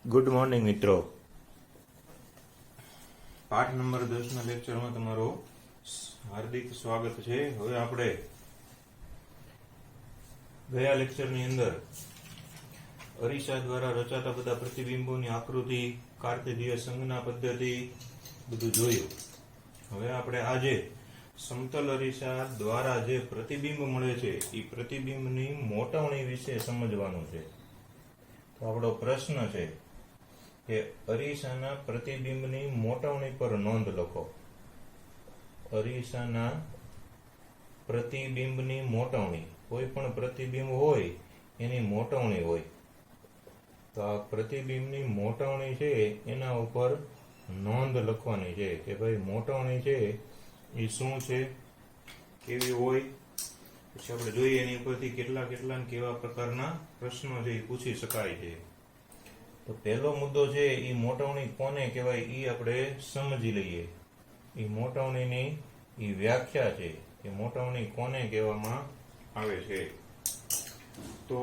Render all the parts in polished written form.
Good morning મિત્રો, પાઠ number 10 ના લેક્ચરમાં તમારું હાર્દિક સ્વાગત છે. હવે આપણે ગયા લેક્ચરની અંદર અરીસા દ્વારા રચાતા બધા પ્રતિબિંબોની આકૃતિ, કાર્તેજીય સંજ્ઞા પદ્ધતિ બધું જોયું. હવે આપણે આજે સમતલ અરીસા દ્વારા જે પ્રતિબિંબ મળે છે એ પ્રતિબિંબની મોટવણી વિશે સમજવાનું છે. તો આપણો પ્રશ્ન છે કે અરીસાના પ્રતિબિંબની મોટવણી પર નોંધ લખો. અરીસાના પ્રતિબિંબની મોટવણી, કોઈ પણ પ્રતિબિંબ હોય એની મોટવણી હોય તો આ પ્રતિબિંબની મોટવણી છે એના ઉપર નોંધ લખવાની છે કે ભાઈ મોટવણી છે એ શું છે, કેવી હોય. પછી આપણે જોઈએ એની ઉપરથી કેટલા ને કેવા પ્રકારના પ્રશ્નો છે એ પૂછી શકાય છે. તો પહેલો મુદ્દો છે એ મોટવણી કોને કહેવાય એ આપણે સમજી લઈએ. એ મોટવણીની એ વ્યાખ્યા છે કે મોટવણી કોને કહેવામાં આવે છે. તો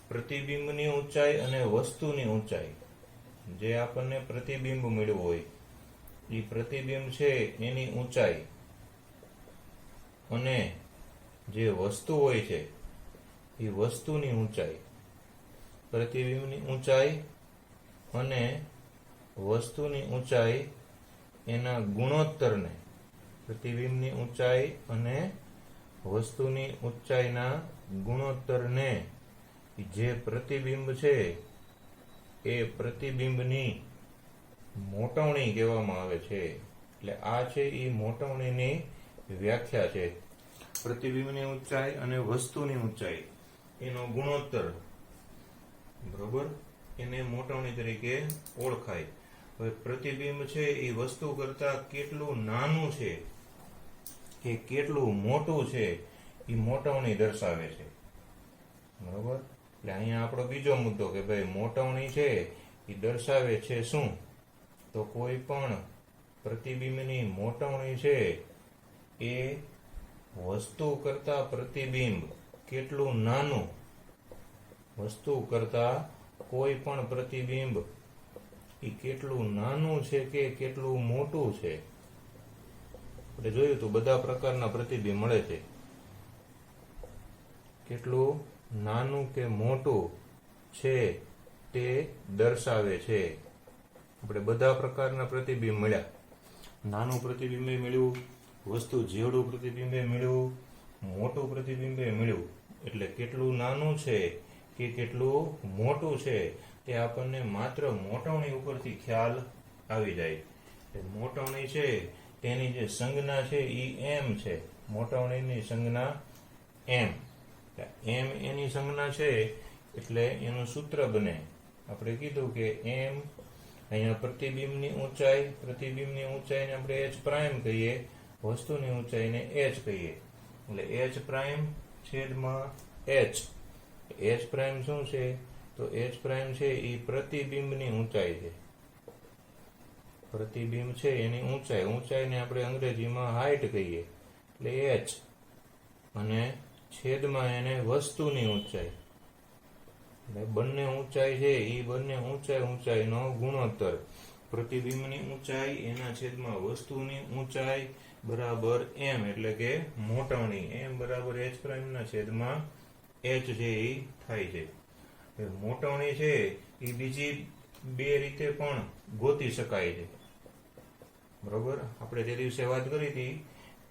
પ્રતિબિંબની ઊંચાઈ અને વસ્તુની ઊંચાઈ, જે આપણને પ્રતિબિંબ મળ્યું હોય એ પ્રતિબિંબ છે એની ઊંચાઈ અને જે વસ્તુ હોય છે એ વસ્તુની ઊંચાઈ, પ્રતિબિંબની ઊંચાઈ અને વસ્તુની ઊંચાઈ એના ગુણોત્તરને, પ્રતિબિંબની ઊંચાઈ અને વસ્તુની ઊંચાઈના ગુણોત્તરને જે પ્રતિબિંબ છે એ પ્રતિબિંબની મોટવણી કહેવામાં આવે છે. એટલે આ છે એ મોટવણીની વ્યાખ્યા છે. પ્રતિબિંબની ઊંચાઈ અને વસ્તુની ઊંચાઈ એનો ગુણોત્તર, બરોબર, એને મોટવણી તરીકે ઓળખાય. હવે પ્રતિબિંબ છે એ વસ્તુ કરતા કેટલું નાનું છે કે કેટલું મોટું છે એ મોટવણી દર્શાવે છે, બરોબર. એટલે અહીંયા આપણો બીજો મુદ્દો કે ભાઈ મોટવણી છે એ દર્શાવે છે શું, તો કોઈ પણ પ્રતિબિંબની મોટવણી છે એ વસ્તુ કરતા પ્રતિબિંબ કેટલું નાનું, વસ્તુ કરતા કોઈ પણ પ્રતિબિંબ એ કેટલું નાનું છે કે કેટલું મોટું છે. આપણે જોયું તો બધા પ્રકારના પ્રતિબિંબ મળે છે, કેટલું નાનું કે મોટું છે તે દર્શાવે છે. આપણે બધા પ્રકારના પ્રતિબિંબ મળ્યા, નાનું પ્રતિબિંબે મળ્યું, વસ્તુ જેવડું પ્રતિબિંબે મળ્યું, મોટું પ્રતિબિંબે મળ્યું. એટલે કેટલું નાનું છે કે કેટલું મોટું છે તે આપણને માત્ર મોટવણી ઉપરથી ખ્યાલ આવી જાય. મોટવણી છે તેની જે સંજ્ઞા છે એ એમ છે, મોટવણીની સંજ્ઞા એમ. એમ એની સંજ્ઞા છે એટલે એનું સૂત્ર બને. આપણે કીધું કે એમ, અહીંયા પ્રતિબિંબની ઊંચાઈને આપણે h પ્રાઇમ કહીએ, વસ્તુની ઊંચાઈને h કહીએ. એટલે h પ્રાઇમ છેદમાં h. h પ્રાઇમ શું છે, તો h પ્રાઇમ છે એ પ્રતિબિંબની ઊંચાઈ છે. પ્રતિબિંબ છે એની ઊંચાઈને આપણે અંગ્રેજીમાં હાઇટ કહીએ, એટલે h, અને છેદમાં એને વસ્તુની ઊંચાઈ. એટલે બંને ઊંચાઈ છે એ બંને ઊંચાઈનો ગુણોત્તર, પ્રતિબિંબની ઊંચાઈ એના છેદમાં વસ્તુની ઊંચાઈ બરાબર એમ, એટલે કે મોટવણી એમ બરાબર h પ્રાઇમ ના છેદમાં h છે એ થાય છે. મોટવણી છે એ બીજી બે રીતે પણ ગોતી શકાય છે, બરોબર. આપણે તે દિવસે વાત કરી હતી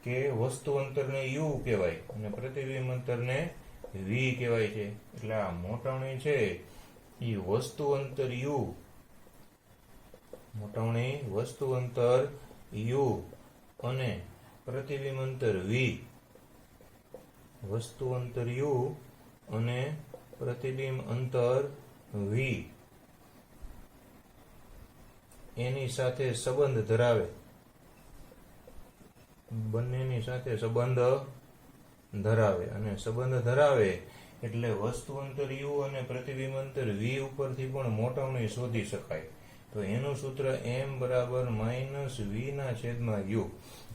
કે વસ્તુ અંતરને u કહેવાય અને પ્રતિબિંબ અંતરને v કહેવાય છે. એટલે આ મોટવણી છે એ વસ્તુ અંતર u, મોટવણી વસ્તુ અંતર u અને પ્રતિબિંબ અંતર v, વસ્તુ અંતર u અને પ્રતિબિંબ અંતર v એની સાથે સંબંધ ધરાવે, બંનેની સાથે સંબંધ ધરાવે. અને સંબંધ ધરાવે એટલે વસ્તુ અંતર u અને પ્રતિબિંબ અંતર v ઉપરથી પણ મોટવણી શોધી શકાય. તો એનું સૂત્ર m બરાબર -v ના છેદમાં u.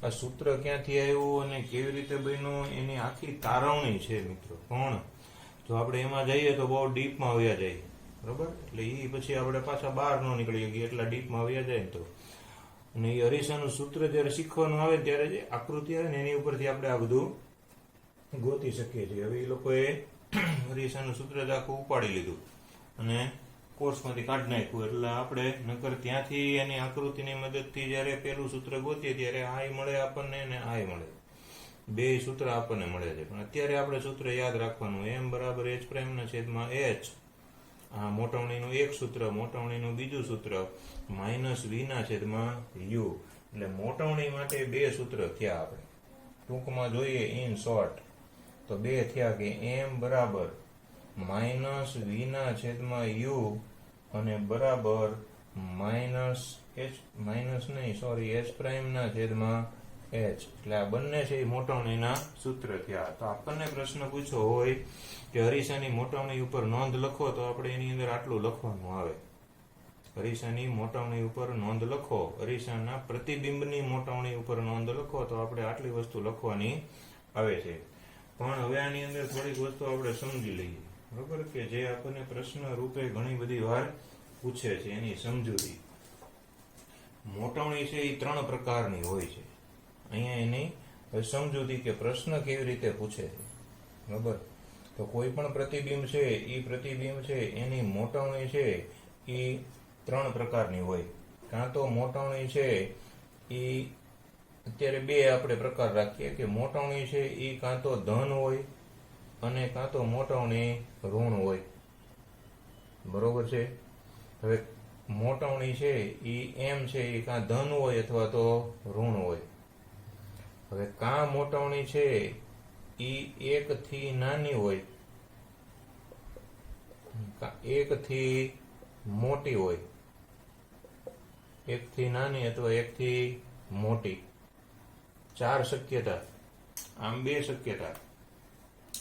આ સૂત્ર ક્યાંથી આવ્યું અને કેવી રીતે બન્યું એની આખી તારવણી છે મિત્રો. પણ જો આપણે એમાં જઈએ તો બહુ ડીપમાં વયા જાય. બરોબર, એટલે એ પછી આપણે પાછા બહાર ન નીકળી ગઈએ એટલા ડીપમાં આવ્યા જાય ને તો. અને એ અરીસાનું સૂત્ર જ્યારે શીખવાનું આવે ત્યારે જે આકૃતિ આવે ને એની ઉપરથી આપણે આ બધું ગોતી શકીએ છીએ. હવે એ લોકોએ અરીસાનું સૂત્ર જ આખું ઉપાડી લીધું અને કોર્સમાંથી કાઢી નાખ્યું, એટલે આપણે નકર ત્યાંથી એની આકૃતિની મદદથી જ્યારે પેલું સૂત્ર ગોતીએ ત્યારે આય મળે આપણને ને આય મળે, બે સૂત્ર આપણને મળે છે. પણ અત્યારે આપણે સૂત્ર યાદ રાખવાનું, m બરાબર h પ્રાઇમના છેદમાં h, આ મોટવણીનું એક સૂત્ર, મોટવણીનું બીજું સૂત્ર, માઇનસ v ના છેદમાં u. એટલે મોટવણી માટે બે સૂત્ર થયા. આપણે ટૂંકમાં જોઈએ ઇન શોર્ટ તો બે થયા કે m બરાબર માઇનસ v ના છેદમાં u અને બરાબર માઇનસ h પ્રાઇમ ના છેદમાં h. એટલે આ બંને છે એ મોટવણીના સૂત્ર થયા. તો આપણને પ્રશ્ન પૂછ્યો હોય કે અરીસાની મોટવણી ઉપર નોંધ લખો, તો આપણે એની અંદર આટલું લખવાનું આવે. અરીસાની મોટવણી ઉપર નોંધ લખો, અરીસાના પ્રતિબિંબની મોટવણી ઉપર નોંધ લખો, તો આપણે આટલી વસ્તુ લખવાની આવે છે. પણ હવે આની અંદર થોડીક વસ્તુ આપણે સમજી લઈએ, બરોબર, કે જે આપણને પ્રશ્ન રૂપે ઘણી બધી વાર પૂછે છે એની સમજૂતી. મોટવણી છે એ 3 પ્રકારની હોય છે. અહીંયા એની સમજૂતી કે પ્રશ્ન કેવી રીતે પૂછે છે, બરોબર. તો કોઈ પણ પ્રતિબિંબ છે એ પ્રતિબિંબ છે એની મોટવણી છે એ 3 પ્રકારની હોય. કાં તો મોટવણી છે એ અત્યારે બે આપણે પ્રકાર રાખીએ કે મોટવણી છે એ કાં તો ધન હોય અને કાં તો મોટવણી ઋણ હોય, બરોબર છે. હવે મોટવણી છે એ એમ છે એ કાં ધન હોય અથવા તો ઋણ હોય. હવે કાં મોટવણી છે એ 1 થી નાની હોય, 1 થી મોટી હોય, 1 થી નાની અથવા 1 થી મોટી. 4 શક્યતા, આમ 2 શક્યતા,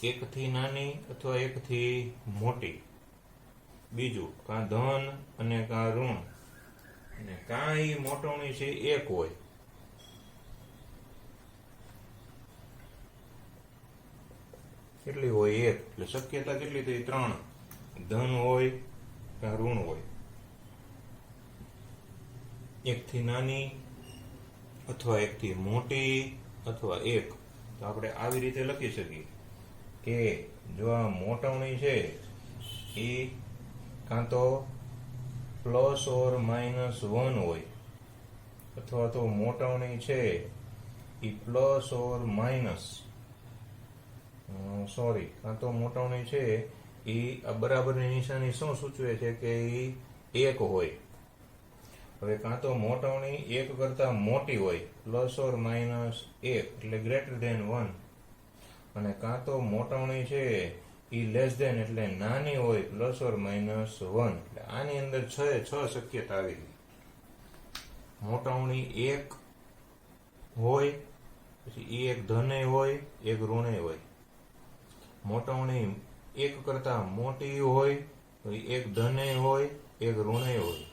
1 થી નાની અથવા 1 થી મોટી. બીજું કાં ધન અને કાં ઋણ, અને કાં એ મોટવણી છે 1 હોય. કેટલી હોય? 1. એટલે શક્યતા કેટલી થઈ? 3. ધન હોય કાં ઋણ હોય. 1 થી નાની અથવા 1 થી મોટી અથવા 1. તો આપણે આવી રીતે લખી શકીએ કે જો આ મોટવણી છે એ કાં તો પ્લસ ઓર માઇનસ 1 હોય, અથવા તો મોટવણી છે એ પ્લસ ઓર માઇનસ કાં તો મોટવણી છે એ આ બરાબરની નિશાની શું સૂચવે છે કે એ 1 હોય. હવે કાં તો મોટવણી 1 કરતા મોટી હોય, પ્લસ ઓર માઇનસ 1 એટલે ગ્રેટર ધેન 1, અને કાં તો મોટવણી છે એ લેસ ધેન એટલે નાની હોય, પ્લસ ઓર માઇનસ 1. એટલે આની અંદર 6 શક્યતા આવી ગઈ. મોટવણી 1 હોય, પછી એ 1 ધને હોય, 1 ઋણે હોય. મોટવણી 1 કરતા મોટી હોય તો 1 ધને હોય, 1 ઋણે હોય.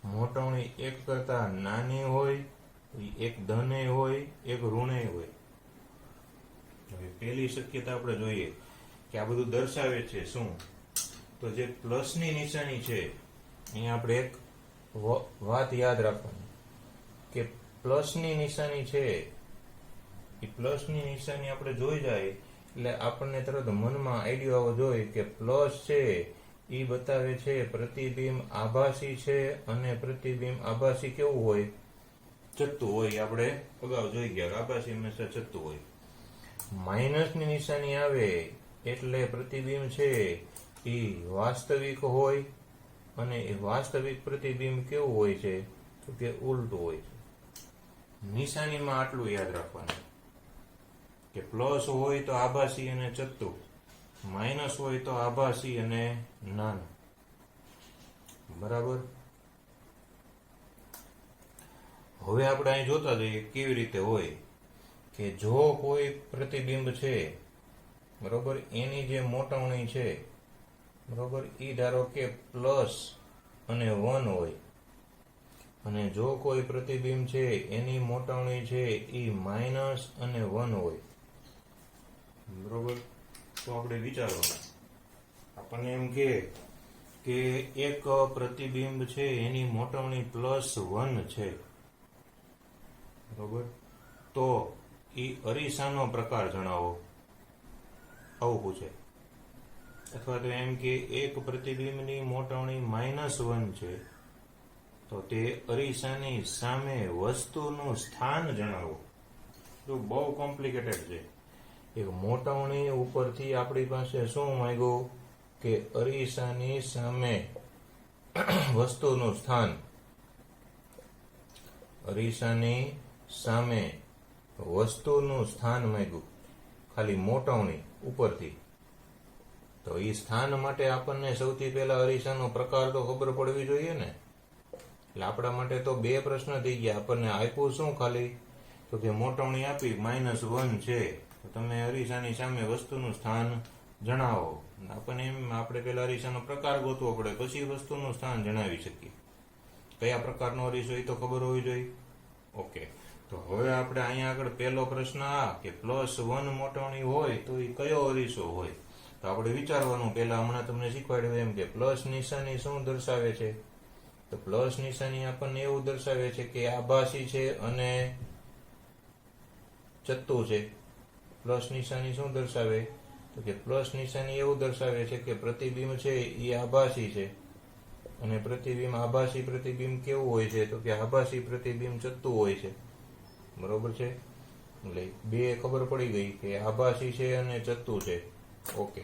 મોટવણી 1 કરતા નાની હોય તો 1 ધને હોય, 1 ઋણે હોય. હવે પહેલી શક્યતા આપણે જોઈએ કે આ બધું દર્શાવે છે શું? તો જે પ્લસની નિશાની છે, અહીંયા આપણે એક વાત યાદ રાખવાની કે પ્લસની નિશાની છે એ પ્લસની નિશાની આપણે જોઈ જાય એટલે આપણને તરત મનમાં આઈડિયા આવવો જોઈએ કે પ્લસ છે એ બતાવે છે પ્રતિબિંબ આભાસી છે, અને પ્રતિબિંબ આભાસી કેવું હોય? ચત્તું હોય. આપણે અગાઉ જોઈ ગયા આભાસી હંમેશા ચત્તું હોય. માઇનસની નિશાની આવે એટલે પ્રતિબિંબ છે એ વાસ્તવિક હોય, અને એ વાસ્તવિક પ્રતિબિંબ કેવું હોય છે? તો કે ઉલટું હોય છે. નિશાનીમાં આટલું યાદ રાખવાનું કે પ્લસ હોય તો આભાસી અને ચત્તું, માઇનસ હોય તો આભાસી અને નાનું, બરાબર. હવે આપણે અહીં જોતા જઈએ કેવી રીતે હોય કે જો કોઈ પ્રતિબિંબ છે, બરોબર, એની જે મોટવણી છે, બરોબર, એ ધારો કે પ્લસ અને 1 હોય, અને જો કોઈ પ્રતિબિંબ છે એની મોટવણી છે એ માઇનસ અને 1 હોય, બરોબર. તો આપણે વિચારવાનું, આપણને એમ કે કે એક પ્રતિબિંબ છે એની મોટવણી +1 છે, બરોબર, તો એ અરીસાનો પ્રકાર જણાવો, આવું પૂછે. અથવા તો એમ કે એક પ્રતિબિંબની મોટવણી -1 છે, તો તે અરીસાની સામે વસ્તુનું સ્થાન જણાવો. જો બહુ કોમ્પ્લિકેટેડ છે. એક મોટવણી ઉપરથી આપણી પાસે શું માંગ્યું કે અરીસાની સામે વસ્તુનું સ્થાન, અરીસાની સામે વસ્તુનું સ્થાન માંગ્યું, ખાલી મોટવણી ઉપરથી. તો એ સ્થાન માટે આપણને સૌથી પહેલા અરીસાનો પ્રકાર તો ખબર પડવી જોઈએ ને. એટલે આપણા માટે તો બે પ્રશ્ન થઈ ગયા. આપણને આપ્યું શું ખાલી, તો કે મોટવણી આપી -1 છે, તો તમે અરીસાની સામે વસ્તુનું સ્થાન જણાવો. આપણને એમ આપણે પેલા અરીસાનો પ્રકાર ગોતવો પડે, પછી વસ્તુનું સ્થાન જણાવી શકીએ. કયા પ્રકારનો અરીસો એ તો ખબર હોવી જોઈએ. ઓકે, તો હવે આપણે અહીંયા આગળ પહેલો પ્રશ્ન આ કે +1 મોટવણી હોય તો એ કયો અરીસો હોય. તો આપણે વિચારવાનું, પહેલા હમણાં તમને શીખવાડ્યું એમ કે પ્લસ નિશાની શું દર્શાવે છે. તો પ્લસ નિશાની આપણને એવું દર્શાવે છે કે આભાસી છે અને ચત્તુ છે. પ્લસ નિશાની શું દર્શાવે, તો કે પ્લસ નિશાની એવું દર્શાવે છે કે પ્રતિબિંબ છે એ આભાસી છે, અને પ્રતિબિંબ આભાસી પ્રતિબિંબ કેવું હોય છે, તો કે આભાસી પ્રતિબિંબ ચત્તુ હોય છે, બરોબર છે. એટલે બે ખબર પડી ગઈ કે આભાસી છે અને ચત્તુ છે. ઓકે,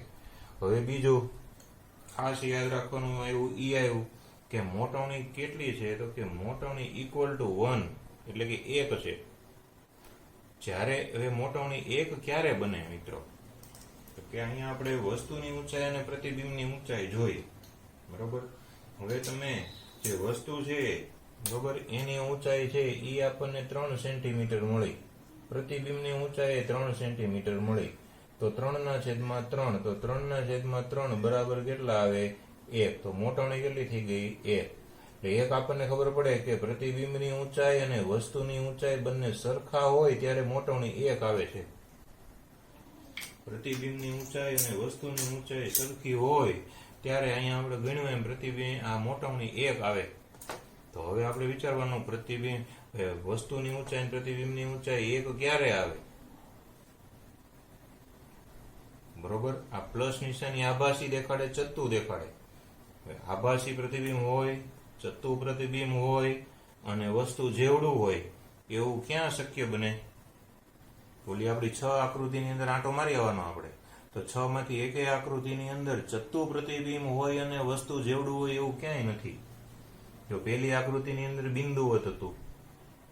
હવે બીજું ખાસ યાદ રાખવાનું એવું ઈ આવ્યું કે મોટવણી કેટલી છે, તો કે મોટવણી =1, એટલે કે 1 છે. જ્યારે હવે મોટવણી 1 ક્યારે બને મિત્રો, તો કે અહીંયા આપણે વસ્તુની ઊંચાઈ અને પ્રતિબિંબની ઊંચાઈ જોઈ, બરોબર. હવે તમે જે વસ્તુ છે, બરોબર, એની ઊંચાઈ છે એ આપણને 3 સેન્ટીમીટર મળી, પ્રતિબિંબની ઊંચાઈ 3 સેન્ટીમીટર મળી. તો 3/3, તો 3/3 બરાબર કેટલા આવે, 1. તો મોટવણી કેટલી થઈ ગઈ, 1. એટલે એક આપણને ખબર પડે કે પ્રતિબિંબની ઊંચાઈ અને વસ્તુની ઊંચાઈ બંને સરખા હોય ત્યારે મોટવણી 1 આવે છે. પ્રતિબિંબની ઊંચાઈ અને વસ્તુની ઊંચાઈ સરખી હોય ત્યારે અહીંયા આપણે ગણ્યું એમ પ્રતિબિંબ આ મોટવણી 1 આવે. તો હવે આપણે વિચારવાનું, પ્રતિબિંબ વસ્તુની ઊંચાઈ અને પ્રતિબિંબની ઊંચાઈ 1 ક્યારે આવે, બરોબર. આ પ્લસ નિશાની આભાસી દેખાડે, ચત્તુ દેખાડે. આભાસી પ્રતિબિંબ હોય, ચત્તુ પ્રતિબિંબ હોય અને વસ્તુ જેવડું હોય એવું ક્યાં શક્ય બને. બોલી આપણી 6 આકૃતિની અંદર આંટો મારી આવવાનો આપણે. તો 6 માંથી એકેય આકૃતિની અંદર ચત્તુ પ્રતિબિંબ હોય અને વસ્તુ જેવડું હોય એવું ક્યાંય નથી. જો પહેલી આકૃતિની અંદર બિંદુવત હતું,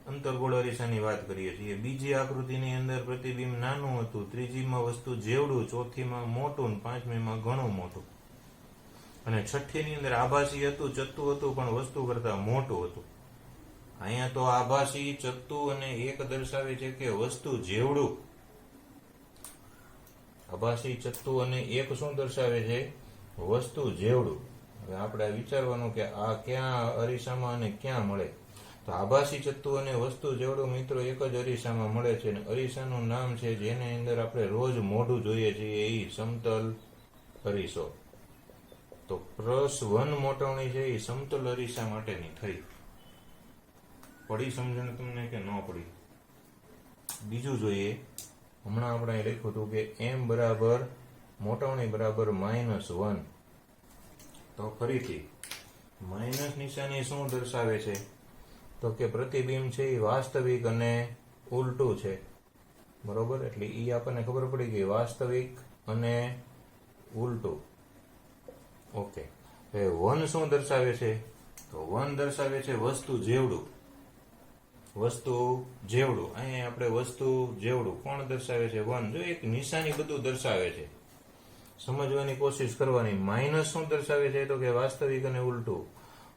અંતર્ગોળ અરીસાની વાત કરીએ છીએ. બીજી આકૃતિની અંદર પ્રતિબિંબ નાનું હતું, ત્રીજીમાં વસ્તુ જેવડું, ચોથીમાં મોટું, પાંચમીમાં ઘણું મોટું, અને છઠ્ઠીની અંદર આભાસી હતું, ચત્તુ હતું પણ વસ્તુ કરતા મોટું હતું. અહીંયા તો આભાસી, ચત્તુ અને 1 દર્શાવે છે કે વસ્તુ જેવડું. આભાસી, ચત્તુ અને 1 શું દર્શાવે છે, વસ્તુ જેવડું. હવે આપણે વિચારવાનું કે આ ક્યાં અરીસામાં અને ક્યાં મળે. તો આભાસી, ચત્તુ અને વસ્તુ જેવડું મિત્રો એક જ અરીસામાં મળે છે, અને અરીસાનું નામ છે જેની અંદર આપણે રોજ મોઢું જોઈએ છીએ એ સમતલ અરીસો. તો +1 મોટવણી છે એ સમતલ અરીસા માટેની થઈ. પડી સમજણ તમને કે ન પડી. બીજું જોઈએ, હમણાં આપણે લખ્યું હતું કે m બરાબર મોટવણી બરાબર -1. તો ફરીથી માઇનસ નિશાની શું દર્શાવે છે, તો કે પ્રતિબિંબ છે એ વાસ્તવિક અને ઉલટું છે, બરોબર. એટલે એ આપણને ખબર પડી ગઈ, વાસ્તવિક અને ઉલટું. ઓકે, હવે 1 શું દર્શાવે છે, તો 1 દર્શાવે છે વસ્તુ જેવડું. વસ્તુ જેવડું, અહીંયા આપણે વસ્તુ જેવડું કોણ દર્શાવે છે, 1. જો એક નિશાની બધું દર્શાવે છે, સમજવાની કોશિશ કરવાની. માઇનસ શું દર્શાવે છે, તો કે વાસ્તવિક અને ઉલટું.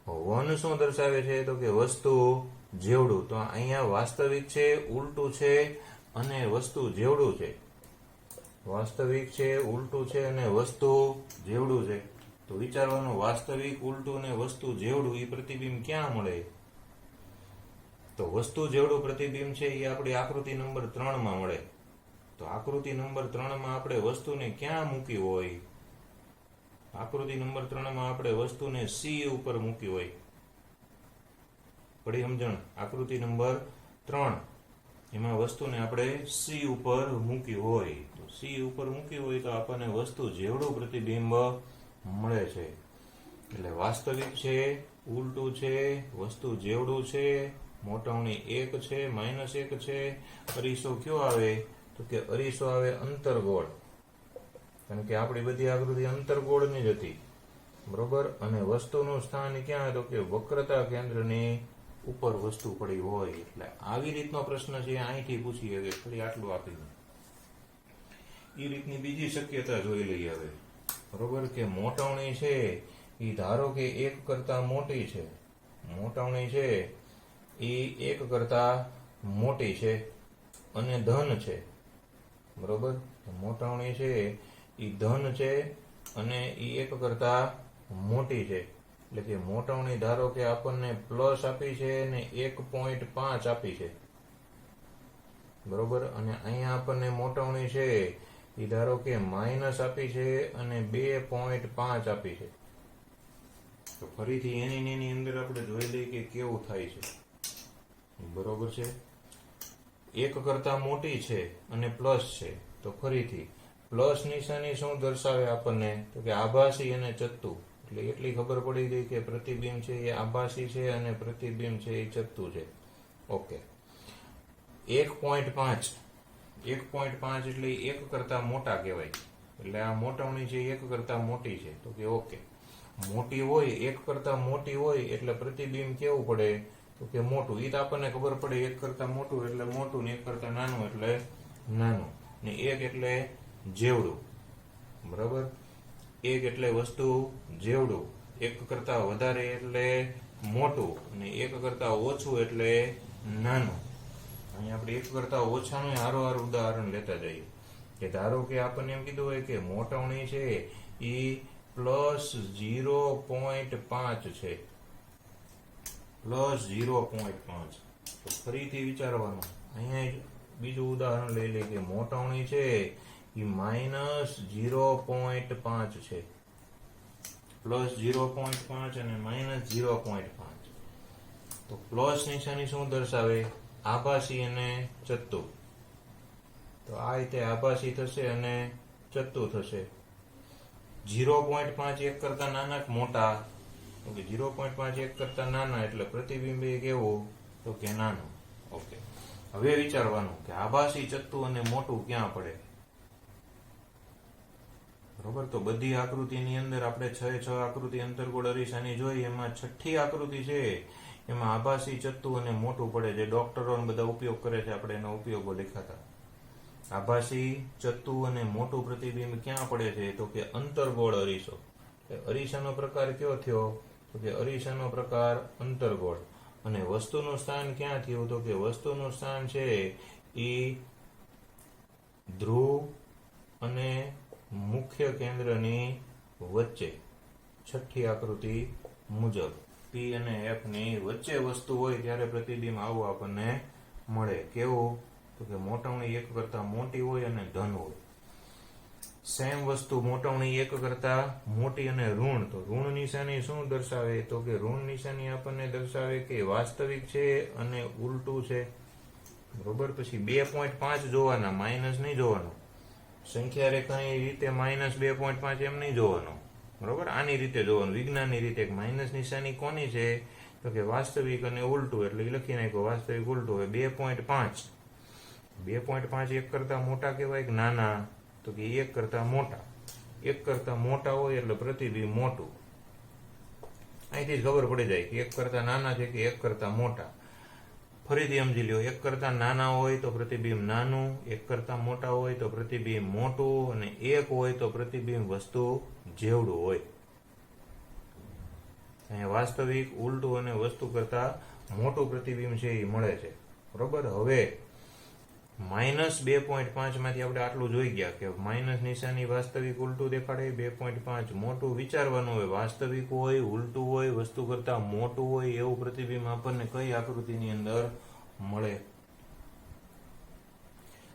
1 શું દર્શાવે છે, તો કે વસ્તુ જેવડું. તો અહીંયા વાસ્તવિક છે, ઉલટું છે અને વસ્તુ જેવડું છે. વાસ્તવિક છે, ઉલટું છે અને વસ્તુ જેવડું છે. તો વિચારવાનું, વાસ્તવિક, ઉલટું અને વસ્તુ જેવડું એ પ્રતિબિંબ ક્યાં મળે. તો વસ્તુ જેવડું પ્રતિબિંબ છે એ આપણી આકૃતિ નંબર 3 માં મળે. તો આકૃતિ નંબર 3 માં આપણે વસ્તુને ક્યાં મૂકી હોય, આકૃતિ નંબર 3 માં આપણે વસ્તુને સી ઉપર મૂકી હોય, પડી સમજણ? આકૃતિ નંબર 3 એમાં વસ્તુને આપણે સી ઉપર મૂકી હોય, તો સી ઉપર મૂકી હોય તો આપણને વસ્તુ જેવડું પ્રતિબિંબ મળે છે. એટલે વાસ્તવિક છે, ઉલટું છે, વસ્તુ જેવડું છે, મોટાવણી 1 છે, -1 છે. અરીસો કયો આવે? તો કે અરીસો આવે અંતર્ગોળ, કારણ કે આપણી બધી આકૃતિ અંતર્ગોળની જ હતી, બરોબર. અને વસ્તુનું સ્થાન ક્યાં? તો કે વક્રતા કેન્દ્રની ઉપર વસ્તુ પડી હોય. એટલે આવી રીતનો પ્રશ્ન છે અહીંથી પૂછી શકે, ખાલી આટલું આપી દો. એ રીતની બીજી શક્યતા જોઈ લઈએ હવે, બરોબર. કે મોટાવણી છે એ ધારો કે 1 કરતા મોટી છે, મોટાવણી છે એ 1 કરતા મોટી છે અને ધન છે, બરોબર. મોટાવણી છે એ ધન છે અને એ 1 કરતા મોટી છે. એટલે કે મોટાવણી ધારો કે આપણને પ્લસ આપી છે અને 1.5 આપી છે, બરોબર. અને અહીંયા આપણને મોટાવણી છે એ ધારો કે માઇનસ આપી છે અને 2.5 આપી છે. તો ફરીથી એની અંદર આપણે જોઈ લઈએ કે કેવું થાય છે, બરોબર છે. 1 કરતા મોટી છે અને પ્લસ છે, તો ફરીથી પ્લસ નિશાની શું દર્શાવે આપણને? તો કે આભાસી અને ચત્તુ. એટલે એટલી ખબર પડી ગઈ કે પ્રતિબિંબ છે એ આભાસી છે અને પ્રતિબિંબ છે એ ચત્તુ છે. ઓકે. 1.5 એટલે 1 કરતા મોટા કહેવાય. એટલે આ મોટાવણી છે 1 કરતા મોટી છે, તો કે ઓકે. મોટી હોય, 1 કરતા મોટી હોય એટલે પ્રતિબિંબ કેવું પડે? તો કે મોટું. એ તો આપણને ખબર પડે, 1 કરતા મોટું એટલે મોટું ને 1 કરતા નાનું એટલે નાનું, ને 1 એટલે જેવડું, બરાબર. 1 એટલે વસ્તુ જેવડું, 1 કરતા વધારે એટલે મોટું અને 1 કરતા ઓછું એટલે નાનું. અહીંયા આપણે 1 કરતા ઓછાનું હારોહાર ઉદાહરણ લેતા જઈએ. કે ધારો કે આપણને એમ કીધું હોય કે મોટાવણી છે એ +0.5 છે, +0.5. તો ફરીથી વિચારવાનું, અહીંયા બીજું ઉદાહરણ લઈ લઈએ કે મોટાવણી છે એ -0.5 છે, +0.5 અને -0.5. તો પ્લસ નિશાની શું દર્શાવે? આભાસી અને ચત્તુ. તો આ રીતે આભાસી થશે અને ચત્તુ થશે. 0.5 1 કરતા નાના કે મોટા? તો કે 0.5 1 કરતા નાના એટલે પ્રતિબિંબ કેવું? તો કે નાનું. ઓકે. હવે વિચારવાનું કે આભાસી, ચત્તુ અને મોટું ક્યાં પડે, બરોબર. તો બધી આકૃતિની અંદર આપણે 6 આકૃતિ અંતર્ગોળ અરીસાની જોઈ, એમાં 6ઠ્ઠી આકૃતિ છે એમાં આભાસી, ચત્તુ અને મોટું પડે. જે ડોક્ટરો બધા ઉપયોગ કરે છે, આપણે એનો ઉપયોગો દેખાતા. આભાસી, ચત્તુ અને મોટું પ્રતિબિંબ ક્યાં પડે છે? તો કે અંતર્ગોળ અરીસો. અરીસાનો પ્રકાર કયો થયો? તો કે અરીસાનો પ્રકાર અંતર્ગોળ. અને વસ્તુનું સ્થાન ક્યાં થયું? તો કે વસ્તુનું સ્થાન છે એ ધ્રુવ અને મુખ્ય કેન્દ્રની વચ્ચે, 6ઠ્ઠી આકૃતિ મુજબ પી અને એફ ની વચ્ચે વસ્તુ હોય ત્યારે પ્રતિબિંબ આવું આપણને મળે. કેવું? તો કે મોટાવણી 1 કરતા મોટી હોય અને ધન હોય. સેમ વસ્તુ મોટાવણી 1 કરતા મોટી અને ઋણ. તો ઋણ નિશાની શું દર્શાવે? તો કે ઋણ નિશાની આપણને દર્શાવે કે વાસ્તવિક છે અને ઉલટું છે, બરોબર. પછી 2.5 જોવાના, માઇનસ નહીં જોવાનું. સંખ્યા રેખાની રીતે -2.5 એમ નહીં જોવાનું, બરોબર. આની રીતે જોવાનું, વિજ્ઞાનની રીતે. માઇનસ નિશાની કોની છે? તો કે વાસ્તવિક અને ઉલટું. એટલે લખી નાખ્યો વાસ્તવિક ઉલટું. હવે 2.5 1 કરતા મોટા કહેવાય કે નાના? તો કે 1 કરતા મોટા. 1 કરતા મોટા હોય એટલે પ્રતિબિંબ મોટું. અહીંથી જ ખબર પડી જાય કે 1 કરતા નાના છે કે 1 કરતા મોટા. ફરીથી સમજી લ્યો, 1 કરતા નાના હોય તો પ્રતિબિંબ નાનું, 1 કરતા મોટા હોય તો પ્રતિબિંબ મોટું, અને 1 હોય તો પ્રતિબિંબ વસ્તુ જેવડું હોય. અહીંયા વાસ્તવિક, ઉલટું અને વસ્તુ કરતા મોટું પ્રતિબિંબ છે એ મળે છે, બરોબર. હવે -2.5 માંથી આપણે આટલું જોઈ ગયા કે માઇનસ નિશાની વાસ્તવિક, ઉલટું દેખાડે. 2.5 મોટું. વિચારવાનું હોય વાસ્તવિક હોય, ઉલટું હોય, વસ્તુ કરતા મોટું હોય એવું પ્રતિબિંબ આપણને કઈ આકૃતિની અંદર મળે?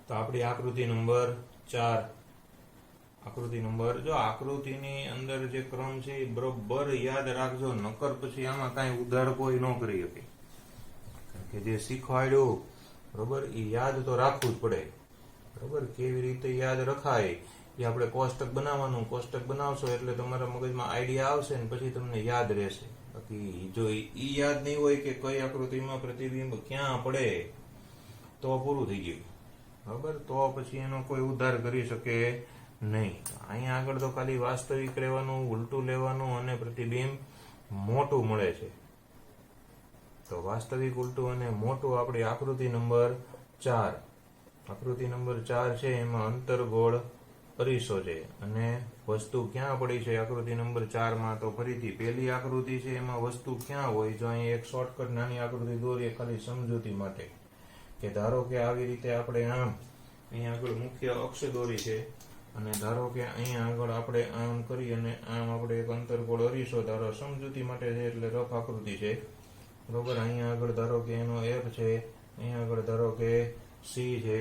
તો આપણી આકૃતિ નંબર 4, આકૃતિ નંબર, જો આકૃતિની અંદર જે ક્રમ છે એ બરોબર યાદ રાખજો, નકર પછી આમાં કાંઈ ઉધાર કોઈ ન કરી શકે. કારણ કે જે શીખવાડ્યું બરોબર એ યાદ તો રાખવું જ પડે. બરોબર, કેવી રીતે યાદ રખાય એ આપણે કોષ્ટક બનાવવાનું, કોષ્ટક બનાવશો એટલે તમારા મગજમાં આઈડિયા આવશે ને પછી તમને યાદ રહેશે. બાકી જો ઈ યાદ નહીં હોય કે કઈ આકૃતિમાં પ્રતિબિંબ ક્યાં પડે તો પૂરું થઈ ગયું. બરોબર, તો પછી એનો કોઈ ઉદ્ધાર કરી શકે નહીં. અહીંયા આગળ તો ખાલી વાસ્તવિક રહેવાનું, ઉલટું લેવાનું અને પ્રતિબિંબ મોટું મળે છે. તો વાસ્તવિક, ઉલટું અને મોટું આપણી આકૃતિ નંબર 4. આકૃતિ નંબર 4 છે એમાં અંતર્ગોળ અરીસો છે અને વસ્તુ ક્યાં પડી છે આકૃતિ નંબર 4 તો ફરીથી પહેલી આકૃતિ છે એમાં વસ્તુ ક્યાં હોય. જો અહીં એક શોર્ટકટ નાની આકૃતિ દોરીએ ખાલી સમજૂતી માટે, કે ધારો કે આવી રીતે આપણે આમ અહીંયા આગળ મુખ્ય અક્ષ દોરી છે અને ધારો કે અહીંયા આગળ આપણે આમ કરી અને આમ આપણે એક અંતર્ગોળ અરીસો, ધારો સમજૂતી માટે છે એટલે રફ આકૃતિ છે. બરોબર, અહીંયા આગળ ધારો કે એનો F છે, અહીંયા આગળ ધારો કે C છે.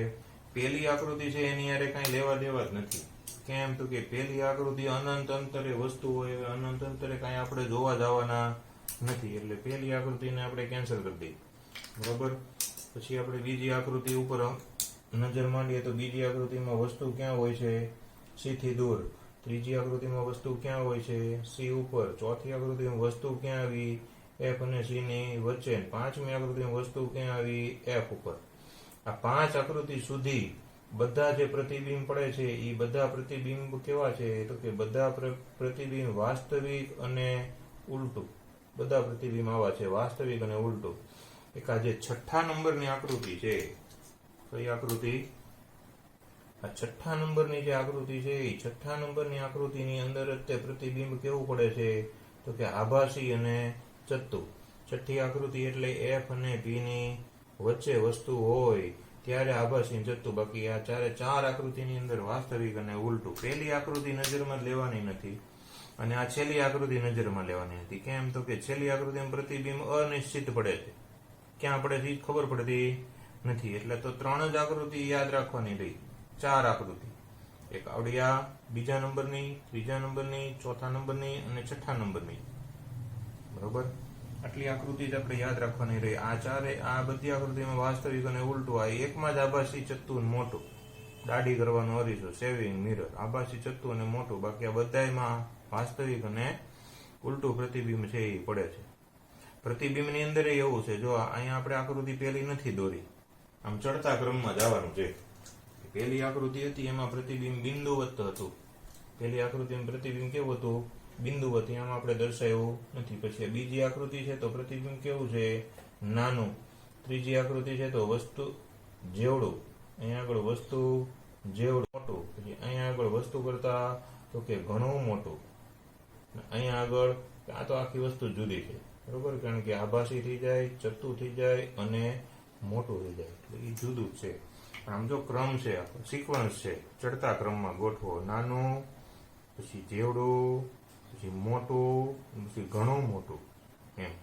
પેલી આકૃતિ છે એની યારે કઈ લેવા દેવા જ નથી. કેમ તો કે પેલી આકૃતિ અનંત અંતરે વસ્તુ હોય, અનંત અંતરે કઈ આપણે જોવા જવાના નથી, એટલે પેલી આકૃતિને આપણે કેન્સલ કરી દઈએ. બરોબર, પછી આપણે બીજી આકૃતિ ઉપર નજર માંડીએ તો બીજી આકૃતિમાં વસ્તુ ક્યાં હોય છે? C થી દૂર. ત્રીજી આકૃતિમાં વસ્તુ ક્યાં હોય છે? C ઉપર. ચોથી આકૃતિમાં વસ્તુ ક્યાં આવી? F અને C ની વચ્ચે. પાંચમી આકૃતિમાં વસ્તુ ક્યાં આવી? F ઉપર. આ 5 આકૃતિ સુધી બધા જે પ્રતિબિંબ પડે છે એ બધા પ્રતિબિંબ કેવા છે? તો કે બધા પ્રતિબિંબ વાસ્તવિક અને ઉલટું. બધા પ્રતિબિંબ આવા છે, વાસ્તવિક અને ઉલટું. એક આ જે 6થા નંબરની આકૃતિ છે, કઈ આકૃતિ? આ 6થા નંબરની જે આકૃતિ છે એ 6થા નંબરની આકૃતિની અંદર જ તે પ્રતિબિંબ કેવું પડે છે? તો કે આભાસી અને ચત્તુ. 6ઠ્ઠી આકૃતિ એટલે F અને P ની વચ્ચે વસ્તુ હોય ત્યારે આભાસી ચત્તુ. બાકી આ 4 આકૃતિની અંદર વાસ્તવિક અને ઉલટું. પહેલી આકૃતિ નજરમાં લેવાની નથી અને આ છેલ્લી આકૃતિ નજરમાં લેવાની નથી. કેમ તો કે છેલ્લી આકૃતિમાં પ્રતિબિંબ અનિશ્ચિત પડે છે, ક્યાં પડે છે ખબર પડતી નથી. એટલે તો 3 જ આકૃતિ યાદ રાખવાની રહી. 4 આકૃતિ, એક આવડી આ બીજા નંબરની, ત્રીજા નંબરની, ચોથા નંબરની અને 6થા નંબરની. બરોબર, આટલી આકૃતિ જ આપણે યાદ રાખવાની રહી. આ બધી આકૃતિમાં વાસ્તવિક અને ઉલટું. આ એકમાં જ આભાસી ચત્તુ મોટું, દાઢી કરવાનું અરીસો, સેવિંગ મિરર, આભાસી ચત્તુ અને મોટું. બાકી આ બધામાં વાસ્તવિક અને ઉલટું પ્રતિબિંબ છે એ પડે છે. પ્રતિબિંબની અંદર એવું છે, જો અહીંયા આપણે આકૃતિ પહેલી નથી દોરી, આમ ચડતા ક્રમમાં જવાનું છે. પહેલી આકૃતિ હતી એમાં પ્રતિબિંબ બિંદુવત હતું. પહેલી આકૃતિમાં પ્રતિબિંબ કેવું હતું? બિંદુવત. આમાં આપણે દર્શાવ્યું નથી. પછી બીજી આકૃતિ છે તો પ્રતિબિંબ કેવું છે? નાનું. ત્રીજી આકૃતિ છે તો વસ્તુ જેવડું. અહીંયા આગળ વસ્તુ જેવડું મોટું. પછી અહીંયા આગળ વસ્તુ કરતા તો કે ઘણું મોટું. અહીંયા આગળ આ તો આખી વસ્તુ જુદી છે. બરોબર, કારણ કે આભાસી થઈ જાય, ચત્તુ થઈ જાય અને મોટું થઈ જાય, એટલે એ જુદું જ છે. આમ જો ક્રમ છે, સિક્વન્સ છે, ચડતા ક્રમમાં ગોઠવો. નાનું, પછી જેવડું, પછી મોટું, પછી ઘણું મોટું, એમ.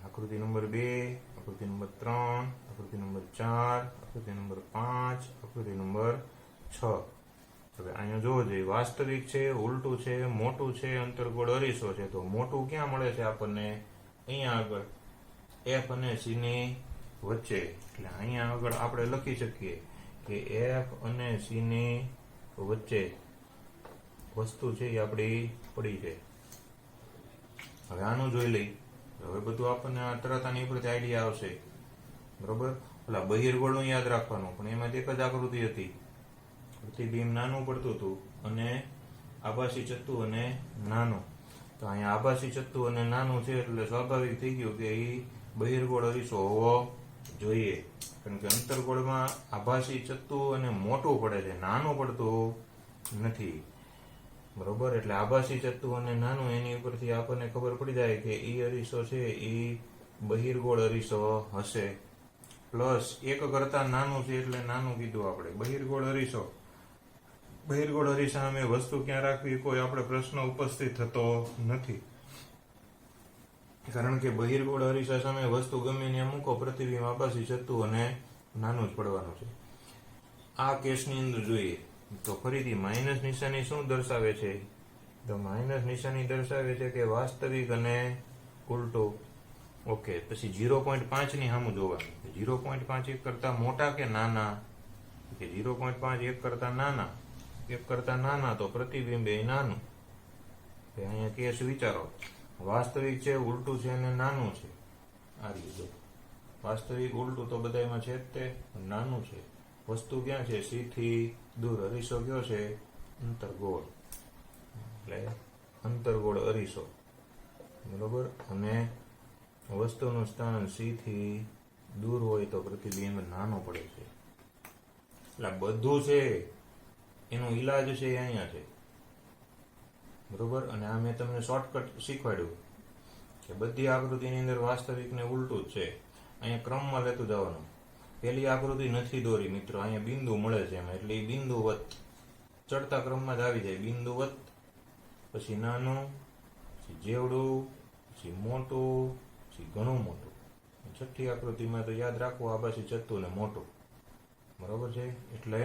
આકૃતિ નંબર 2, આકૃતિ નંબર 3, આકૃતિ નંબર 4, આકૃતિ નંબર 5, આકૃતિ નંબર 6. હવે અહીંયા જોવો જોઈએ, વાસ્તવિક છે, ઉલટું છે, મોટું છે, અંતર્ગોળ અરીસો છે. તો મોટું ક્યાં મળે છે આપણને? અહીંયા આગળ F અને C ની વચ્ચે. એટલે અહીંયા આગળ આપણે લખી શકીએ કે F અને C ની વચ્ચે વસ્તુ છે એ આપણી પડી છે. હવે આનું જોઈ લઈ. હવે બધું આપણને તરત આની ઉપરથી આઈડિયા આવશે. બરોબર, ઓલા બહિર્ગોળનું યાદ રાખવાનું, પણ એમાં એક જ આકૃતિ હતી. પ્રતિબિંબ નાનું પડતું હતું અને આભાસી ચત્તુ અને નાનું. તો અહીંયા આભાસી ચત્તુ અને નાનું છે એટલે સ્વાભાવિક થઈ ગયું કે એ બહિર્ગોળ અરીસો હોવો જોઈએ. કારણ કે અંતર્ગોળમાં આભાસી ચત્તુ અને મોટું પડે છે, નાનું પડતું નથી. બરોબર, એટલે આભાસી ચત્તુ અને નાનું, એની ઉપરથી આપણને ખબર પડી જાય કે એ અરીસો છે એ બહિર્ગોળ અરીસો હશે. પ્લસ એક કરતા નાનું છે એટલે નાનું કીધું આપણે. બહિર્ગોળ અરીસો, બહિર્ગોળ અરીસા સામે વસ્તુ ક્યાં રાખવી કોઈ આપણે પ્રશ્ન ઉપસ્થિત થતો નથી. કારણ કે બહિર્ગોળ અરીસા સામે વસ્તુ ગમે ત્યાં મૂકો, પ્રતિબિંબ આભાસી ચત્તુ અને નાનું જ પડવાનું છે. આ કેસની અંદર જોઈએ તો ફરીથી માઇનસ નિશાની શું દર્શાવે છે? તો માઇનસ નિશાની દર્શાવે છે કે વાસ્તવિક અને ઉલટું. ઓકે, પછી 0.5 ની સામું જોવાનું. 0.5 1 કરતા મોટા કે નાના? કે 0.5 1 કરતા નાના. 1 કરતા નાના તો પ્રતિબિંબ એ નાનું. અહીંયા કેસ વિચારો, વાસ્તવિક છે, ઉલટું છે અને નાનું છે. આ રીતે વાસ્તવિક ઉલટું તો બધામાં છે જ, તે નાનું છે. વસ્તુ ક્યાં છે? સી થી દૂર. અરીસો કયો છે? અંતર્ગોળ. એટલે અંતર્ગોળ અરીસો, બરોબર. અને વસ્તુનું સ્થાન સી થી દૂર હોય તો પ્રતિબિંબ નાનો પડે છે. એટલે બધું છે એનો ઈલાજ છે એ અહીંયા છે, બરોબર. અને આ મેં તમને શોર્ટકટ શીખવાડ્યું કે બધી આકૃતિની અંદર વાસ્તવિક ને ઉલટું જ છે. અહીંયા ક્રમમાં લેતું જવાનું. પેલી આકૃતિ નથી દોરી મિત્રો, અહીંયા બિંદુ મળે છે એમાં, એટલે એ બિંદુવત ચડતા ક્રમમાં જ આવી જાય. બિંદુવત, પછી નાનું, પછી જેવડું, પછી મોટું, પછી ઘણું મોટું. છઠ્ઠી આકૃતિમાં તો યાદ રાખવું, આ પાછી ચત્તું ને મોટું, બરોબર છે. એટલે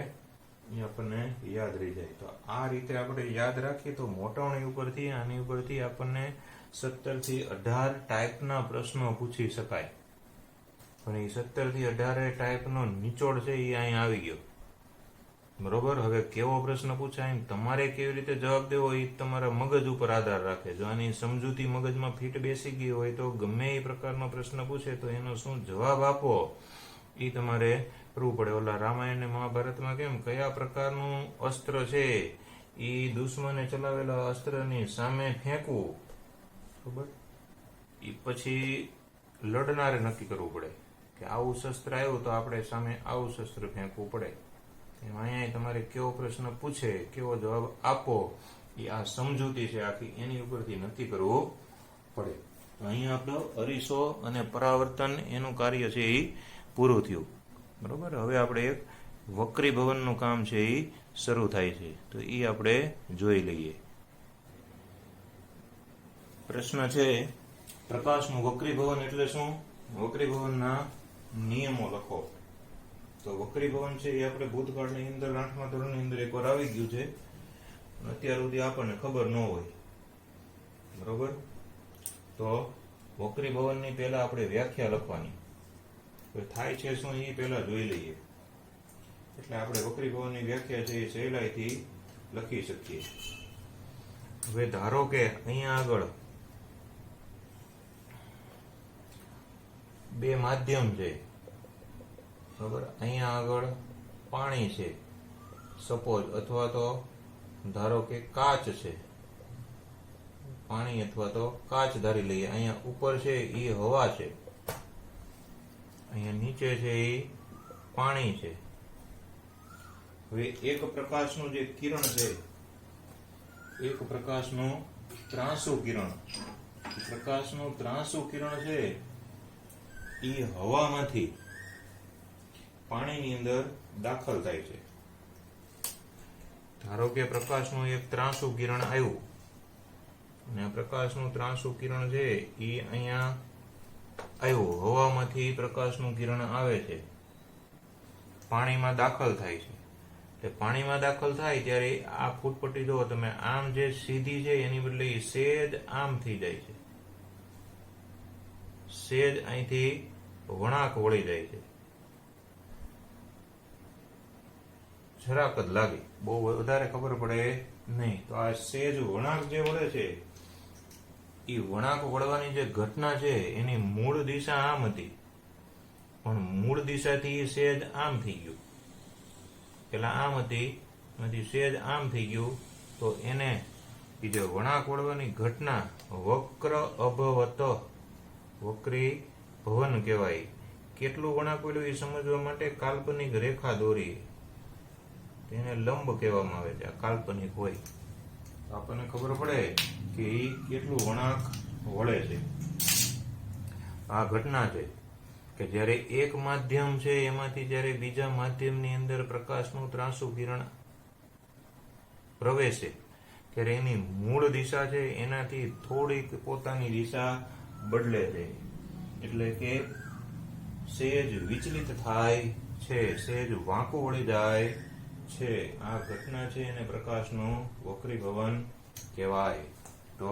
એ આપણને યાદ રહી જાય. તો આ રીતે આપણે યાદ રાખીએ તો મોટાણી ઉપરથી, આની ઉપરથી આપણને 17 થી 18 ટાઈપના પ્રશ્નો પૂછી શકાય. પણ એ 17 થી 18 ટાઈપનો નિચોડ છે એ અહીંયા આવી ગયો, બરોબર. હવે કેવો પ્રશ્ન પૂછાય, તમારે કેવી રીતે જવાબ દેવો એ તમારા મગજ ઉપર આધાર રાખે. જો આની સમજૂતી મગજમાં ફિટ બેસી ગઈ હોય તો ગમે એ પ્રકારનો પ્રશ્ન પૂછે તો એનો શું જવાબ આપવો એ તમારે કરવું પડે. ઓલા રામાયણ ને મહાભારતમાં કેમ કયા પ્રકારનું અસ્ત્ર છે એ દુશ્મને ચલાવેલા અસ્ત્રની સામે ફેંકવું, બરોબર. એ પછી લડનારે નક્કી કરવું પડે કે આવું શસ્ત્ર આવ્યું તો આપણે સામે આવું શસ્ત્ર ફેંકવું પડે. એમ અહીંયા તમારે કેવો પ્રશ્ન પૂછે, કેવો જવાબ આપો, એ આ સમજૂતી છે આખી, એની ઉપરથી નક્કી કરવું પડે. તો અહીંયા આપણો અરીસો અને પરાવર્તન એનું કાર્ય છે એ પૂરું થયું, બરોબર. હવે આપણે એક વક્રીભવનનું કામ છે એ શરૂ થાય છે, તો એ આપણે જોઈ લઈએ. પ્રશ્ન છે, પ્રકાશનું વક્રીભવન એટલે શું? વક્રીભવનના નિયમો લખો. તો વક્રીભવન છે એ આપણે ભૂતકાળની અંદર 8મા ધોરણની અંદર એકવાર આવી ગયું છે, અત્યાર સુધી આપણને ખબર ન હોય, બરોબર. તો વક્રીભવનની પહેલા આપણે વ્યાખ્યા લખવાની. થાય છે શું એ પહેલા જોઈ લઈએ, એટલે આપણે વક્રીભવનની વ્યાખ્યા છે એ સહેલાઈથી લખી શકીએ. હવે ધારો કે અહીંયા આગળ બે માધ્યમ છે, બરોબર. અહીંયા આગળ પાણી છે સપોઝ, અથવા તો ધારો કે કાચ છે, પાણી અથવા તો કાચ ધારી લઈએ. અહીંયા ઉપર છે એ હવા છે, અહીંયા નીચે છે એ પાણી છે. હવે એક પ્રકાશનું જે કિરણ છે, એક પ્રકાશનું ત્રાંસુ કિરણ, પ્રકાશનું ત્રાંસુ કિરણ છે એ હવામાંથી પાણીની અંદર દાખલ થાય છે. ધારો કે પ્રકાશનું એક ત્રાંસુ કિરણ આવ્યું, અને પ્રકાશનું ત્રાંસુ કિરણ છે એ અહીંયા આવ્યું, હવામાંથી પ્રકાશનું કિરણ આવે છે, પાણીમાં દાખલ થાય છે. એટલે પાણીમાં દાખલ થાય ત્યારે આ ફૂટપટ્ટી જુઓ તમે, આમ જે સીધી છે એની બદલે સેજ આમ થઈ જાય છે, સેજ અહીંથી વળાંક વળી જાય છે, જરાક જ લાગે, બહુ વધારે ખબર પડે નહીં. તો આ સેજ વળાંક જે વળે છે એ વળાંક વળવાની જે ઘટના છે એની મૂળ દિશા આમ હતી, પણ મૂળ દિશાથી સેજ આમ થઈ ગયું. પેલા આમ હતી, એમાંથી સેજ આમ થઈ ગયું, તો એને એ જે વળાંક વળવાની ઘટના વક્ર અભવત, વક્રી ભવન કહેવાય. કેટલું વળાંક વળ્યું એ સમજવા માટે કાલ્પનિક રેખા દોરી, તેને લંબ કહેવામાં આવે છે. આ કાલ્પનિક હોય તો આપણને ખબર પડે કે એ કેટલું વળાંક વળે છે. આ ઘટના છે કે જ્યારે એક માધ્યમ છે એમાંથી જ્યારે બીજા માધ્યમની અંદર પ્રકાશનું ત્રાંસુ કિરણ પ્રવેશે ત્યારે એની મૂળ દિશા છે એનાથી થોડીક પોતાની દિશા બદલે છે, એટલે કે સેજ વિચલિત થાય છે, સેજ વાંકું વળી જાય છે આ ઘટના છે એને પ્રકાશનું વક્રીભવન કહેવાય. તો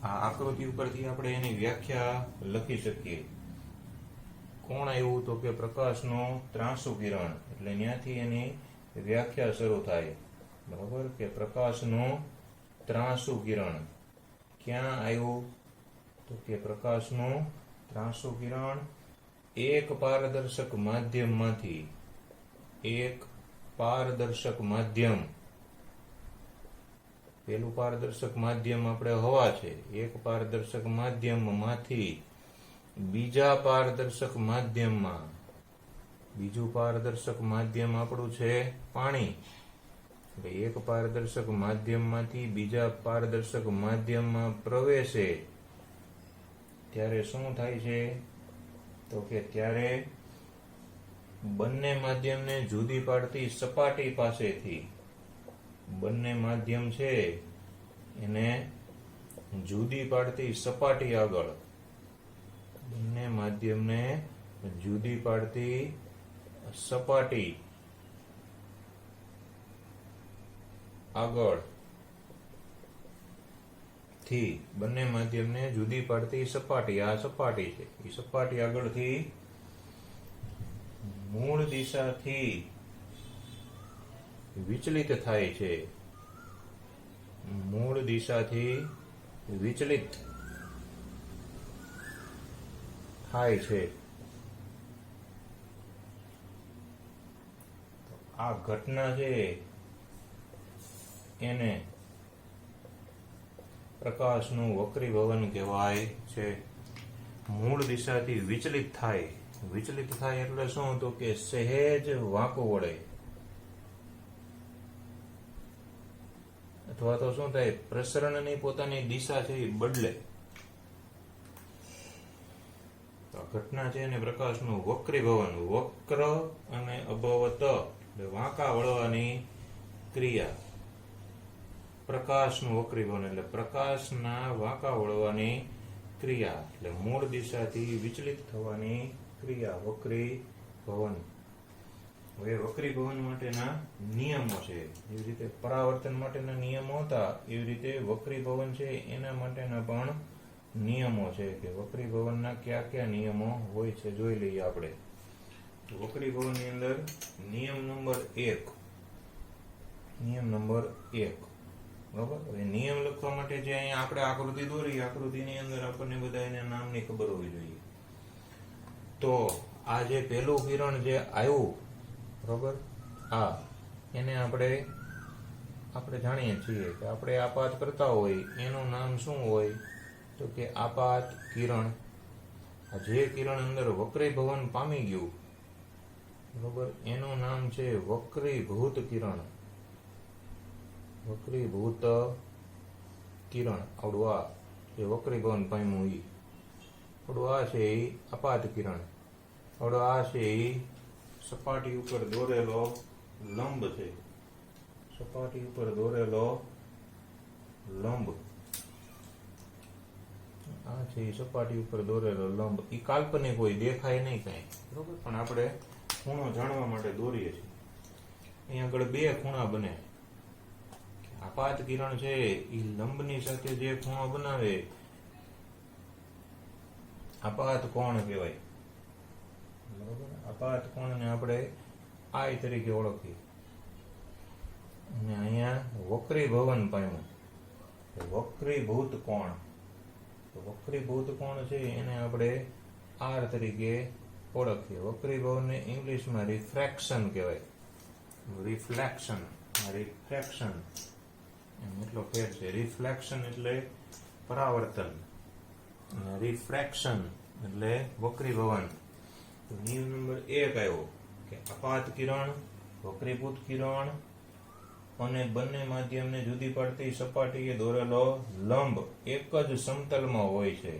આ આકૃતિ ઉપરથી આપણે એની વ્યાખ્યા લખી શકીએ. કોણ આવ્યું? તો કે પ્રકાશનું ત્રાંસુ કિરણ, એટલે ત્યાંથી એની વ્યાખ્યા શરૂ થાય. બરાબર, કે પ્રકાશનું ત્રાંસુ કિરણ ક્યાં આવ્યું? તો કે પ્રકાશનું ત્રાંસુ કિરણ એક પારદર્શક માધ્યમમાંથી, એક પારદર્શક માધ્યમ, પેલું પારદર્શક માધ્યમ આપણે હવા છે, એક પારદર્શક માધ્યમમાંથી બીજા પારદર્શક માધ્યમમાં, બીજું પારદર્શક માધ્યમ આપણું છે પાણી. એટલે એક પારદર્શક માધ્યમમાંથી બીજા પારદર્શક માધ્યમમાં પ્રવેશે ત્યારે શું થાય છે? તો કે ત્યારે બંને માધ્યમને જુદી પાડતી સપાટી પાસેથી, બંને માધ્યમ છે એને જુદી પાડતી સપાટી આગળ, બંને માધ્યમને જુદી પાડતી સપાટી આગળ થી, બંને માધ્યમને જુદી પાડતી સપાટી, આ સપાટી છે, એ સપાટી આગળથી મૂળ દિશાથી વિચલિત થાય છે, મૂળ દિશાથી વિચલિત થાય છે. આ ઘટના છે એને પ્રકાશનું વક્રીભવન કહેવાય છે. મૂળ દિશાથી વિચલિત થાય, વિચલિત થાય એટલે શું? તો કે સહેજ વાંકું વળે, અથવા તો શું થાય? પ્રસરણની પોતાની દિશા છે એ બદલે. ઘટના છે એને પ્રકાશનું વક્રીભવન, વક્ર અને અભવત એટલે વાંકા વળવાની ક્રિયા. પ્રકાશનું વક્રીભવન એટલે પ્રકાશના વાંકા વળવાની ક્રિયા, એટલે મૂળ દિશાથી વિચલિત થવાની ક્રિયા વક્રીભવન. હવે વક્રીભવન માટેના નિયમો છે. એવી રીતે પરાવર્તન માટેના નિયમો હતા, એવી રીતે વક્રીભવન છે એના માટેના પણ નિયમો છે. કે વક્રીભવનના કયા કયા નિયમો હોય છે જોઈ લઈએ આપણે. વક્રીભવનની અંદર નિયમ નંબર 1, નિયમ નંબર 1 બરાબર. હવે નિયમ લખવા માટે જે અહીંયા આપણે આકૃતિ દોરી, આકૃતિની અંદર આપણને બધા એના નામની ખબર હોવી જોઈએ. તો આ જે પહેલું કિરણ જે આવ્યું બરોબર, આ એને આપણે જાણીએ છીએ કે આપણે આપાત કરતા હોય એનું નામ શું હોય? તો કે આપાત કિરણ. આ જે કિરણ અંદર વક્રીભવન પામી ગયું બરોબર, એનું નામ છે વક્રીભૂત કિરણ. વક્રીભૂત કિરણ. આવડું આ જે વક્રીભવન પામ્યું ઈ, આવડું આ છે એ આપાત કિરણ. આવડું આ છે એ સપાટી ઉપર દોરેલો લંબ છે, સપાટી ઉપર દોરેલો લંબ. આ છે એ સપાટી ઉપર દોરેલો લંબ. એ કાલ્પનિક હોય, દેખાય નહીં કઈ બરોબર, પણ આપણે ખૂણો જાણવા માટે દોરીએ છીએ. અહીંયા આગળ બે ખૂણા બને. આપાત કિરણ છે એ લંબની સાથે જે ખૂણો બનાવે આપાત કોણ કહેવાય બરોબર. આપાત કોણને આપણે આય તરીકે ઓળખીએ. અને અહીંયા વક્રીભવન પામ્યું, વક્રીભૂત કોણ. વક્રીભૂત કોણ છે એને આપણે આર તરીકે ઓળખીએ. વક્રીભવનને ઇંગ્લિશમાં રિફ્રેક્શન કહેવાય. રિફ્લેક્શન, રિફ્રેક્શન એટલો ફેર છે. રિફ્લેક્શન એટલે પરાવર્તન અને રિફ્રેક્શન એટલે વક્રીભવન. તો નિયમ નંબર 1 આવ્યો કે આપાત કિરણ, વક્રીભૂત કિરણ અને બંને માધ્યમને જુદી પાડતી સપાટીએ દોરેલો લંબ એક જ સમતલમાં હોય છે.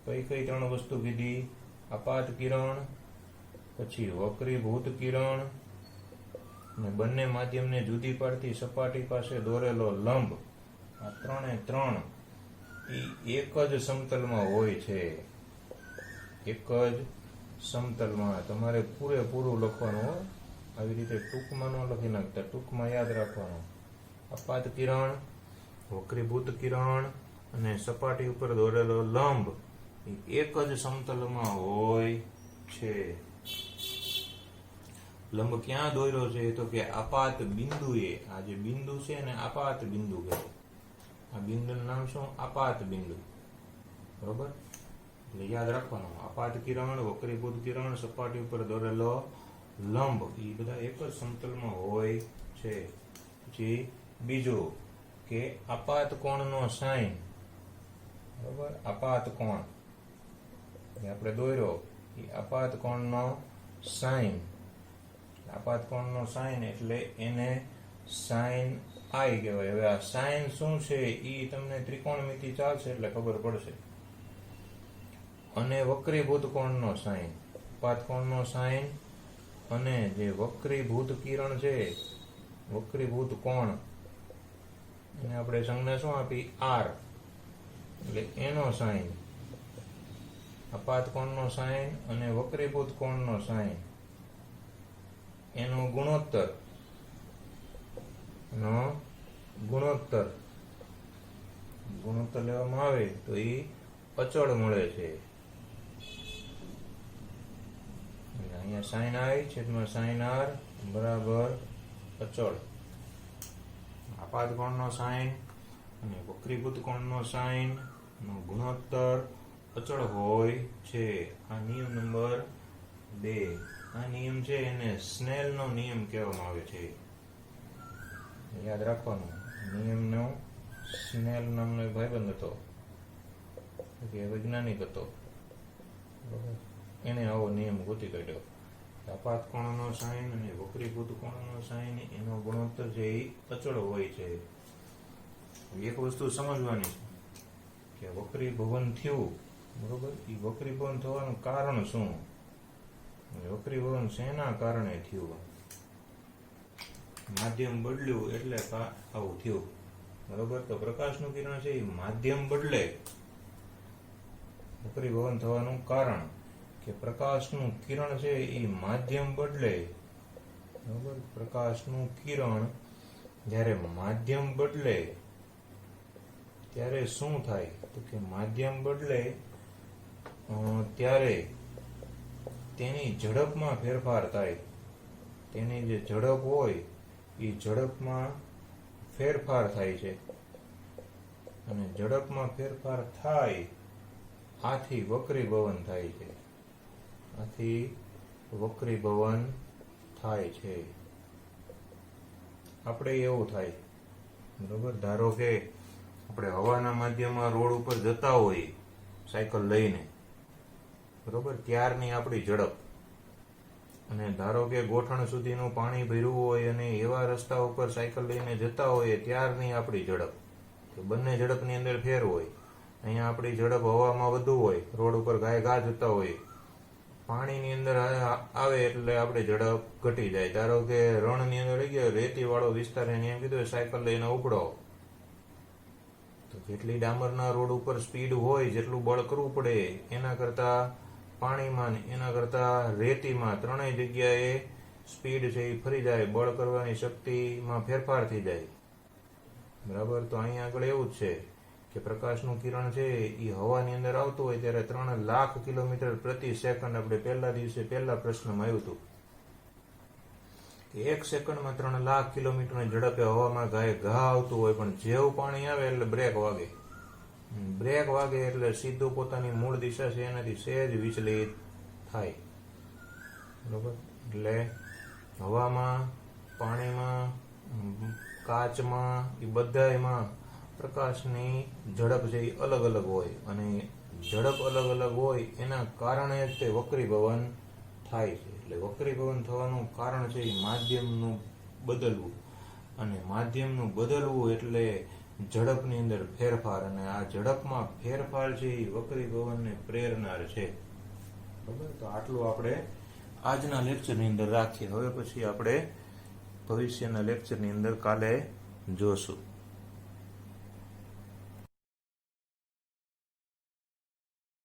કઈ કઈ ત્રણ વસ્તુ કીધી? આપાત કિરણ, પછી વક્રીભૂત કિરણ અને બંને માધ્યમને જુદી પાડતી સપાટી પાસે દોરેલો લંબ. આ ત્રણે ત્રણ એક જ સમતલમાં હોય છે. એક જ સમતલમાં. તમારે પૂરેપૂરું લખવાનું. આવી રીતે ટૂંકમાં ન લખી નાખતા, ટૂંકમાં યાદ રાખવાનું. અપાત કિરણ, વક્રીભૂત કિરણ અને સપાટી ઉપર દોરેલો લંબ એ એક જ સમતલમાં હોય છે. લંબ ક્યાં દોર્યો છે? તો કે આપાત બિંદુએ. આ જે બિંદુ છે ને આપાત બિંદુ કહે. આ બિંદુનું નામ શું? આપાત બિંદુ. બરોબર? એટલે યાદ રાખવાનું. આપાત કિરણ, વક્રીભૂત કિરણ, સપાટી ઉપર દોરેલો લંબ એ બધા એક જ સમતલમાં હોય છે. પછી બીજું કે આપાત કોણનો સાઈન. બરોબર? આપાત કોણ આપણે દોર્યો એ આપાત કોણનો સાઈન. આપાત કોણનો સાઈન એટલે એને સાઈન આઈ કહેવાય. હવે આ સાઈન શું છે એ તમને ત્રિકોણમિતિ ચાલશે એટલે ખબર પડશે. અને વક્રીભૂત કોણનો સાઈન, આપાત કોણનો સાઈન અને જે વક્રીભૂત કિરણ છે, વક્રીભૂત કોણ, એને આપણે સંજ્ઞા શું આપી? આર. એટલે એનો સાઈન, આપાત કોણનો સાઈન અને વક્રીભૂત કોણનો સાઈન, એનો ગુણોત્તર, ગુણોત્તર લેવામાં આવે તો એ અચળ મળે છે. અહીંયા સાઈન આઈ છેદમાં સાઈન આર બરાબર અચળ. આપાત કોણનો સાઈન અને વક્રીભૂત કોણનો સાઈન નો ગુણોત્તર અચળ હોય છે. આ નિયમ નંબર 2. આ નિયમ છે એને સ્નેલનો નિયમ કહેવામાં આવે છે. યાદ રાખવાનું. નિયમનો સ્નેલ નામનો એક ભાઈબંધ હતો, વૈજ્ઞાનિક હતો. એને આવો નિયમ ગોતી કાઢ્યો. આપાત કોણનો સાઈન અને વક્રીભૂત કોણનો સાઈન એનો ગુણોત્તર છે એ અચળ હોય છે. એક વસ્તુ સમજવાની છે કે વક્રીભવન થયું, બરોબર, એ વક્રીભવન થવાનું કારણ શું? વક્રીભવન શેના કારણે થયું? માધ્યમ બદલ્યું એટલે આવું થયું. બરોબર? તો પ્રકાશનું કિરણ છે એ માધ્યમ બદલે, વક્રીભવન થવાનું કારણ કે પ્રકાશનું કિરણ છે એ માધ્યમ બદલે. બરોબર? પ્રકાશનું કિરણ જ્યારે માધ્યમ બદલે ત્યારે શું થાય? તો કે માધ્યમ બદલે ત્યારે તેની ઝડપમાં ફેરફાર થાય. તેની જે ઝડપ હોય એ ઝડપમાં ફેરફાર થાય છે. અને ઝડપમાં ફેરફાર થાય આથી વક્રીભવન થાય છે. આથી વક્રીભવન થાય છે. આપણે એવું થાય, બરોબર? ધારો કે આપણે હવાના માધ્યમમાં રોડ ઉપર જતા હોઈએ સાયકલ લઈને, બરોબર, ત્યારની આપણી ઝડપ, અને ધારો કે ગોઠણ સુધીનું પાણી ભર્યું હોય અને એવા રસ્તા ઉપર સાયકલ લઈને જતા હોઈએ ત્યારની આપણી ઝડપ. તો બંને ઝડપની અંદર ફેર હોય. અહીંયા આપણી ઝડપ હવામાં વધુ હોય, રોડ ઉપર ગાય ઘા જતા હોય. પાણીની અંદર આવે એટલે આપણી ઝડપ ઘટી જાય. ધારો કે રણની અંદર લઈ ગયો, રેતી વાળો વિસ્તાર, એને એમ કીધું સાયકલ લઈને ઉપડો, તો જેટલી ડામરના રોડ ઉપર સ્પીડ હોય, જેટલું બળ કરવું પડે એના કરતા પાણીમાં, એના કરતા રેતીમાં, ત્રણેય જગ્યાએ સ્પીડ છે એ ફરી જાય, બળ કરવાની શક્તિમાં ફેરફાર થઈ જાય. બરાબર? તો અહીંયા આગળ એવું જ છે કે પ્રકાશનું કિરણ છે એ હવાની અંદર આવતું હોય ત્યારે 3 લાખ કિલોમીટર પ્રતિ સેકન્ડ, આપણે પહેલા દિવસે પહેલા પ્રશ્નમાં આવ્યું હતું કે 1 સેકન્ડમાં 3 લાખ કિલોમીટરની ઝડપે હવામાં ઘા આવતું હોય, પણ જેવું પાણી આવે એટલે બ્રેક વાગે. બ્રેક વાગે એટલે સીધું પોતાની મૂળ દિશા છે એનાથી સહેજ વિચલિત થાય. બરોબર? એટલે હવામાં, પાણીમાં, કાચમાં, એ બધામાં પ્રકાશની ઝડપ છે એ અલગ અલગ હોય, અને ઝડપ અલગ અલગ હોય એના કારણે જ તે વક્રીભવન થાય છે. એટલે વક્રીભવન થવાનું કારણ છે એ માધ્યમનું બદલવું, અને માધ્યમનું બદલવું એટલે ઝડપની અંદર ફેરફાર, અને આ ઝડપમાં ફેરફાર છે એ વક્રીભવનને પ્રેરનાર છે. બરાબર? તો આટલું આપણે આજના લેક્ચરની અંદર રાખીએ. હવે પછી આપણે ભવિષ્યના લેક્ચરની અંદર કાલે જોશું.